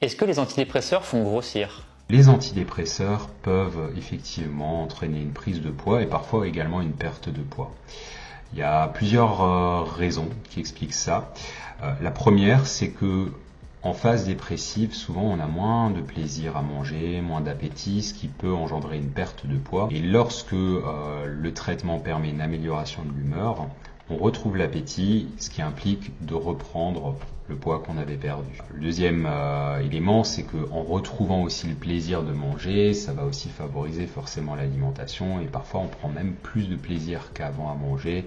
Est-ce que les antidépresseurs font grossir? Les antidépresseurs peuvent effectivement entraîner une prise de poids et parfois également une perte de poids. Il y a plusieurs raisons qui expliquent ça. La première, c'est que en phase dépressive, souvent on a moins de plaisir à manger, moins d'appétit, ce qui peut engendrer une perte de poids. Et lorsque le traitement permet une amélioration de l'humeur, on retrouve l'appétit, ce qui implique de reprendre le poids qu'on avait perdu. Le deuxième élément, c'est qu'en retrouvant aussi le plaisir de manger, ça va aussi favoriser forcément l'alimentation et parfois on prend même plus de plaisir qu'avant à manger,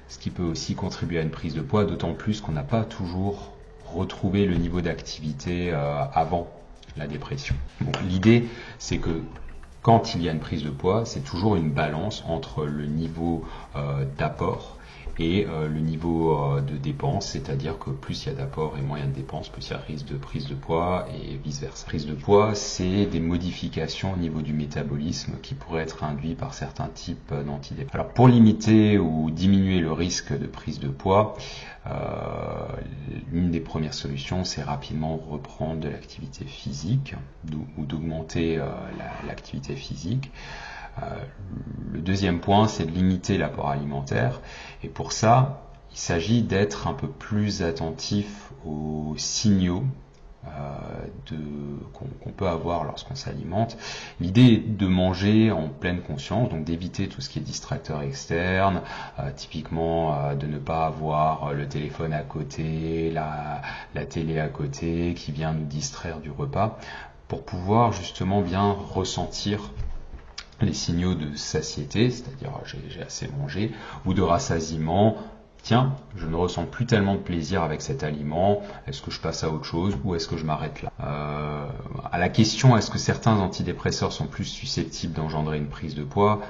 ce qui peut aussi contribuer à une prise de poids, d'autant plus qu'on n'a pas toujours retrouvé le niveau d'activité avant la dépression. Bon, l'idée, c'est que quand il y a une prise de poids, c'est toujours une balance entre le niveau d'apport et le niveau de dépense, c'est-à-dire que plus il y a d'apport et moins il y a de dépenses, plus il y a risque de prise de poids et vice-versa. Prise de poids, c'est des modifications au niveau du métabolisme qui pourraient être induits par certains types d'antidépresseurs. Alors pour limiter ou diminuer le risque de prise de poids, une des premières solutions, c'est rapidement reprendre de l'activité physique ou d'augmenter l'activité physique. Le deuxième point, c'est de limiter l'apport alimentaire. Et pour ça, il s'agit d'être un peu plus attentif aux signaux qu'on peut avoir lorsqu'on s'alimente. L'idée est de manger en pleine conscience, donc d'éviter tout ce qui est distracteur externe, typiquement de ne pas avoir le téléphone à côté, la télé à côté qui vient nous distraire du repas, pour pouvoir justement bien ressentir les signaux de satiété, c'est-à-dire j'ai assez mangé, ou de rassasiement. Tiens, je ne ressens plus tellement de plaisir avec cet aliment, est-ce que je passe à autre chose ou est-ce que je m'arrête là? À la question, est-ce que certains antidépresseurs sont plus susceptibles d'engendrer une prise de poids?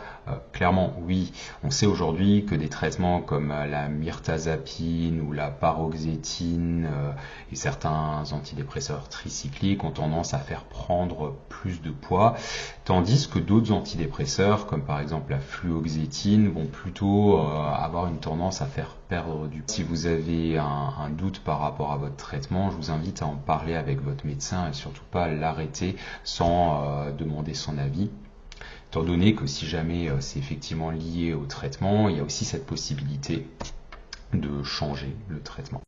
Clairement, oui. On sait aujourd'hui que des traitements comme la mirtazapine ou la paroxétine et certains antidépresseurs tricycliques ont tendance à faire prendre plus de poids, tandis que d'autres antidépresseurs, comme par exemple la fluoxétine, vont plutôt avoir une tendance à faire perdre du poids. Si vous avez un doute par rapport à votre traitement, je vous invite à en parler avec votre médecin et surtout pas l'arrêter sans demander son avis. Étant donné que si jamais c'est effectivement lié au traitement, il y a aussi cette possibilité de changer le traitement.